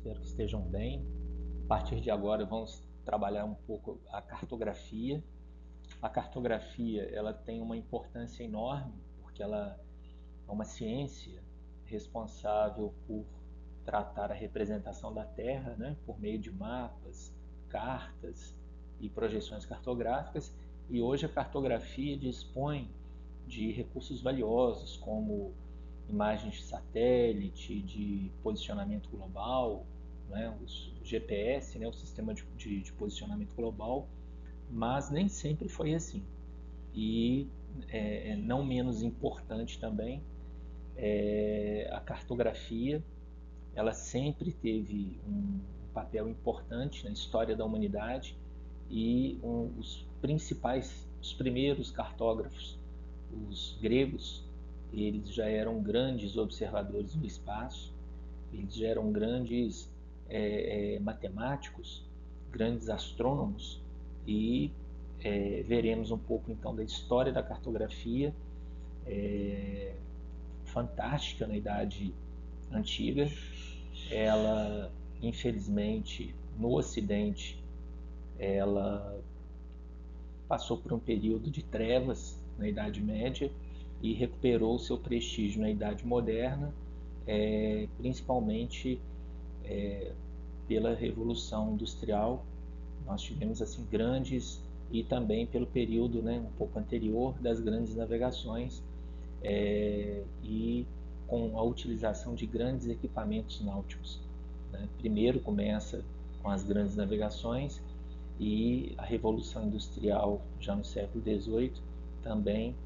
espero que estejam bem. A partir de agora vamos trabalhar um pouco a cartografia. A cartografia ela tem uma importância enorme porque ela é uma ciência responsável por tratar a representação da Terra, né, por meio de mapas, cartas e projeções cartográficas. E hoje a cartografia dispõe de recursos valiosos como imagens de satélite, de posicionamento global, né, o GPS, né, o sistema de posicionamento global, mas nem sempre foi assim. E não menos importante também, a cartografia, ela sempre teve um papel importante na história da humanidade e os primeiros cartógrafos, os gregos, eles já eram grandes observadores do espaço, eles já eram grandes matemáticos, grandes astrônomos e veremos um pouco então da história da cartografia, fantástica na Idade Antiga. Ela, infelizmente, no Ocidente, ela passou por um período de trevas na Idade Média e recuperou seu prestígio na Idade Moderna, principalmente pela Revolução Industrial. Nós tivemos assim grandes, e também pelo período, né, um pouco anterior, das grandes navegações, e com a utilização de grandes equipamentos náuticos, né? Primeiro começa com as grandes navegações e a Revolução Industrial, já no século XVIII, também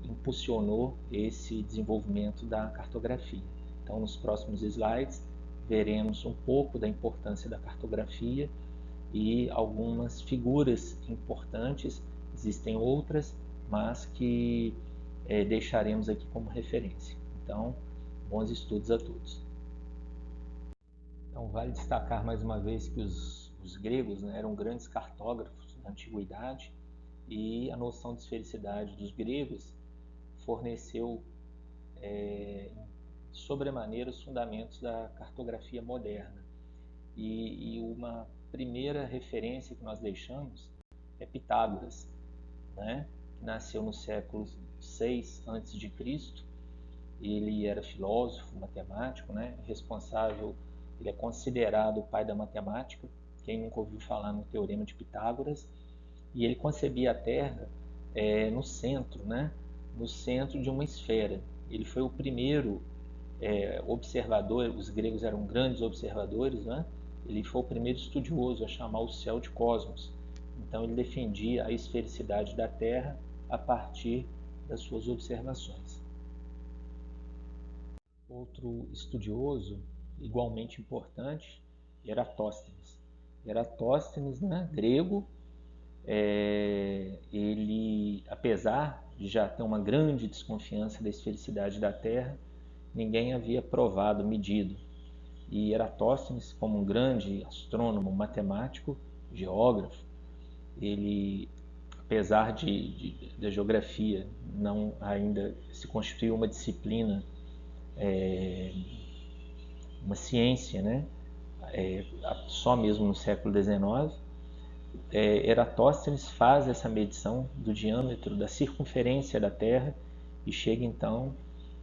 impulsionou esse desenvolvimento da cartografia. Então, nos próximos slides, veremos um pouco da importância da cartografia e algumas figuras importantes. Existem outras, mas que deixaremos aqui como referência. Então, bons estudos a todos. Então, vale destacar mais uma vez que os gregos, né, eram grandes cartógrafos na antiguidade, e a noção de esfericidade dos gregos forneceu sobremaneira os fundamentos da cartografia moderna. E uma primeira referência que nós deixamos é Pitágoras, né, que nasceu no século VI a.C. Ele era filósofo, matemático, né, responsável, ele é considerado o pai da matemática. Quem nunca ouviu falar no Teorema de Pitágoras? E ele concebia a Terra no centro, né, no centro de uma esfera. Ele foi o primeiro observador, os gregos eram grandes observadores, né? Ele foi o primeiro estudioso a chamar o céu de cosmos. Então ele defendia a esfericidade da Terra a partir das suas observações. Outro estudioso igualmente importante, Eratóstenes. Eratóstenes, né, grego, ele, apesar de já ter uma grande desconfiança da esfericidade da Terra, ninguém havia provado, medido. E Eratóstenes, como um grande astrônomo, matemático, geógrafo, ele, apesar da geografia não ainda se constituir uma disciplina, uma ciência, né, só mesmo no século XIX, Eratóstenes faz essa medição do diâmetro da circunferência da Terra e chega então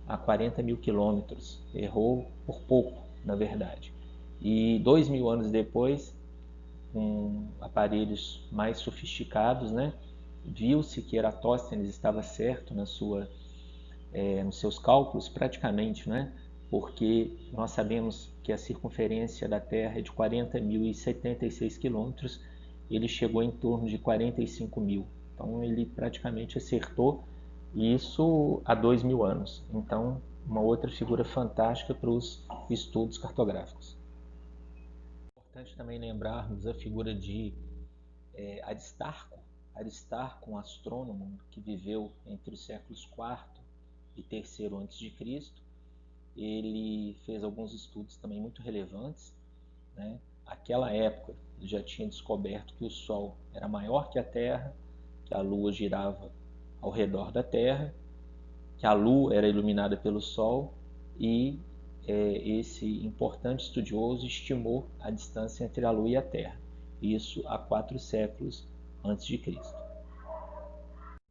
a 40 mil quilômetros. Errou por pouco, na verdade. E 2000 anos depois, com aparelhos mais sofisticados, né, viu-se que Eratóstenes estava certo nos seus cálculos, praticamente, né, porque nós sabemos que a circunferência da Terra é de 40.076 quilômetros, ele chegou em torno de 45 mil. Então ele praticamente acertou isso há 2000 anos. Então, uma outra figura fantástica para os estudos cartográficos. É importante também lembrarmos a figura de Aristarco. Aristarco, um astrônomo que viveu entre os séculos IV e III a.C. Ele fez alguns estudos também muito relevantes, né? Aquela época ele já tinha descoberto que o Sol era maior que a Terra, que a Lua girava ao redor da Terra, que a Lua era iluminada pelo Sol e esse importante estudioso estimou a distância entre a Lua e a Terra, isso há 4 séculos antes de Cristo.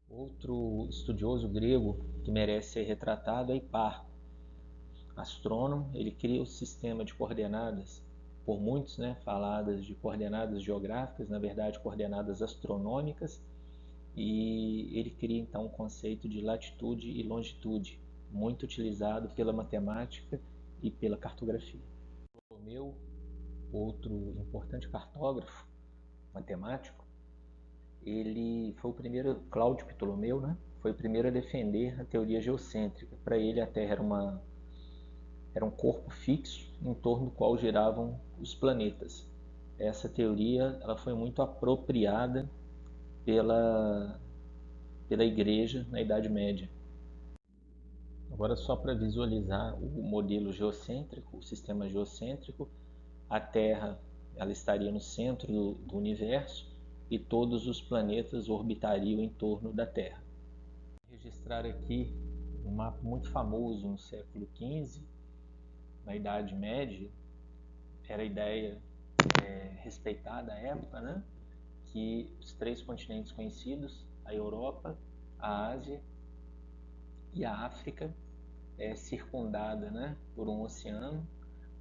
Outro estudioso grego que merece ser retratado é Hiparco, astrônomo. Ele cria o sistema de coordenadas, por muitos, faladas de coordenadas geográficas, na verdade coordenadas astronômicas, e ele cria então o conceito de latitude e longitude, muito utilizado pela matemática e pela cartografia. Ptolomeu, outro importante cartógrafo matemático, ele foi o primeiro, Cláudio Ptolomeu, foi o primeiro a defender a teoria geocêntrica. Para ele, a Terra era um corpo fixo em torno do qual giravam os planetas. Essa teoria ela foi muito apropriada pela Igreja na Idade Média. Agora, só para visualizar o modelo geocêntrico, o sistema geocêntrico, a Terra ela estaria no centro do universo e todos os planetas orbitariam em torno da Terra. Vou registrar aqui um mapa muito famoso no século XV, na Idade Média. Era a ideia respeitada à época, que os 3 continentes conhecidos, a Europa, a Ásia e a África, é circundada por um oceano.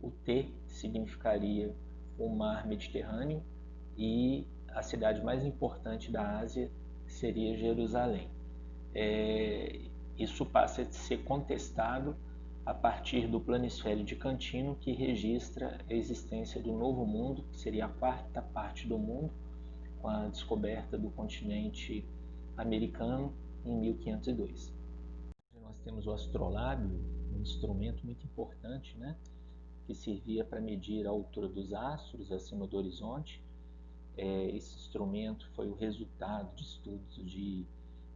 O T significaria o mar Mediterrâneo e a cidade mais importante da Ásia seria Jerusalém. Isso passa a ser contestado a partir do planisfério de Cantino, que registra a existência do Novo Mundo, que seria a 4ª parte do mundo, com a descoberta do continente americano em 1502. Nós temos o astrolábio, um instrumento muito importante, que servia para medir a altura dos astros acima do horizonte. Esse instrumento foi o resultado de estudos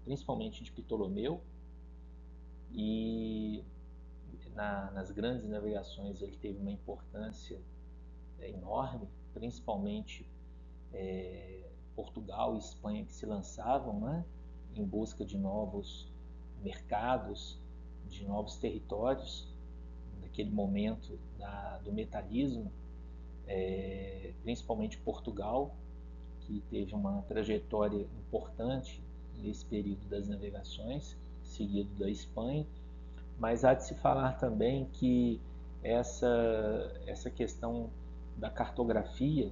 principalmente de Ptolomeu, e nas grandes navegações ele teve uma importância enorme, principalmente Portugal e Espanha, que se lançavam em busca de novos mercados, de novos territórios, naquele momento do metalismo, principalmente Portugal, que teve uma trajetória importante nesse período das navegações, seguido da Espanha. Mas há de se falar também que essa questão da cartografia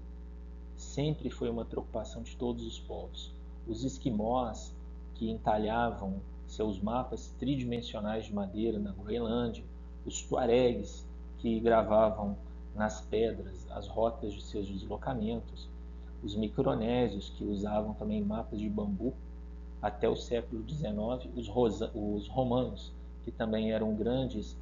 sempre foi uma preocupação de todos os povos. Os esquimós, que entalhavam seus mapas tridimensionais de madeira na Groenlândia, os tuaregs, que gravavam nas pedras as rotas de seus deslocamentos, os micronésios, que usavam também mapas de bambu. Até o século XIX, os romanos, que também eram grandes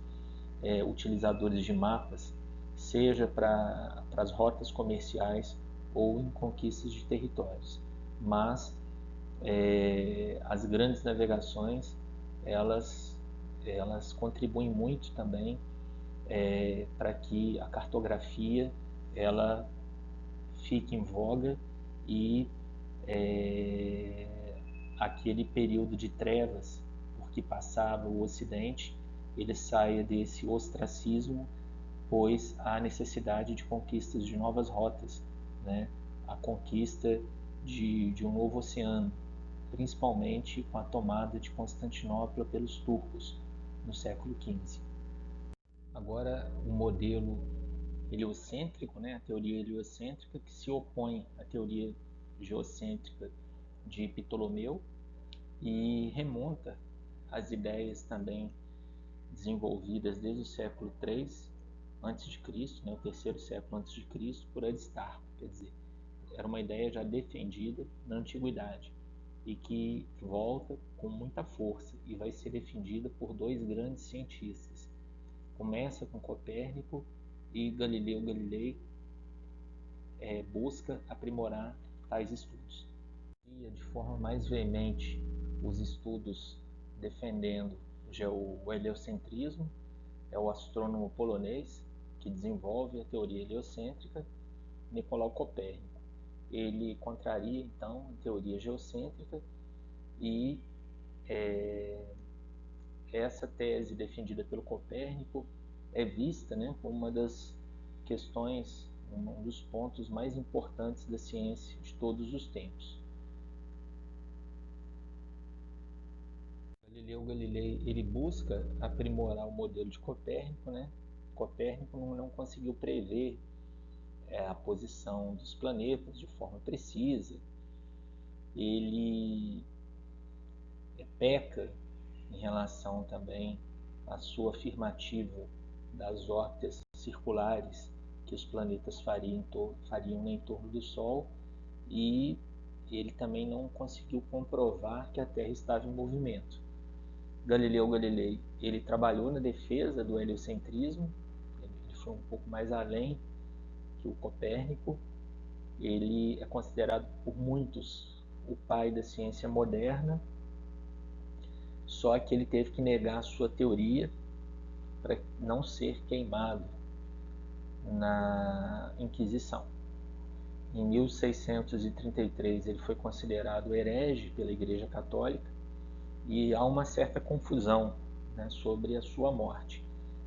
utilizadores de mapas, seja para as rotas comerciais ou em conquistas de territórios. Mas as grandes navegações, elas contribuem muito também para que a cartografia ela fique em voga e aquele período de trevas por que passava o Ocidente, ele saia desse ostracismo, pois há necessidade de conquistas de novas rotas, a conquista de um novo oceano, principalmente com a tomada de Constantinopla pelos turcos no século XV. Agora, o modelo heliocêntrico, a teoria heliocêntrica, que se opõe à teoria geocêntrica de Ptolomeu e remonta às ideias também desenvolvidas desde o século III a.C., o 3º século a.C., por Aristarco. Quer dizer, era uma ideia já defendida na antiguidade e que volta com muita força e vai ser defendida por 2 grandes cientistas. Começa com Copérnico e Galileu Galilei busca aprimorar tais estudos. De forma mais veemente os estudos defendendo o heliocentrismo é o astrônomo polonês que desenvolve a teoria heliocêntrica, Nicolau Copérnico. Ele contraria então a teoria geocêntrica e essa tese defendida pelo Copérnico é vista, né, como uma das questões, um dos pontos mais importantes da ciência de todos os tempos. Galileu Galilei ele busca aprimorar o modelo de Copérnico, né? Copérnico não conseguiu prever a posição dos planetas de forma precisa. Ele peca em relação também à sua afirmativa das órbitas circulares que os planetas fariam em torno do Sol, e ele também não conseguiu comprovar que a Terra estava em movimento. Galileu Galilei ele trabalhou na defesa do heliocentrismo, ele foi um pouco mais além que o Copérnico. Ele é considerado por muitos o pai da ciência moderna, só que ele teve que negar a sua teoria para não ser queimado na Inquisição. Em 1633 ele foi considerado herege pela Igreja Católica e há uma certa confusão, né, sobre a sua morte.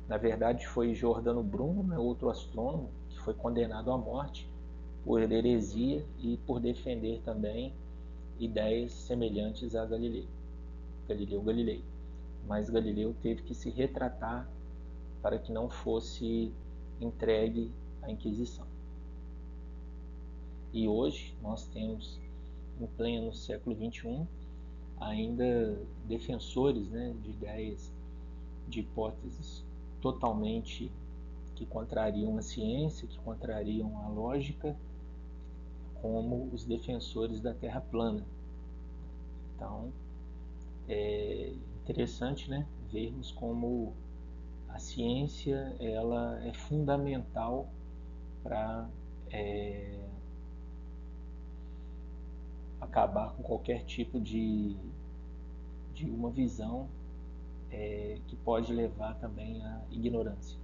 Na verdade foi Giordano Bruno, né, outro astrônomo, que foi condenado à morte por heresia e por defender também ideias semelhantes a Galileu Galilei. Mas Galileu teve que se retratar para que não fosse entregue à Inquisição. E hoje nós temos, em pleno século XXI, ainda defensores, né, de ideias, de hipóteses totalmente que contrariam a ciência, que contrariam a lógica, como os defensores da Terra plana. Então, é interessante, né, vermos como a ciência ela é fundamental para acabar com qualquer tipo de uma visão que pode levar também à ignorância.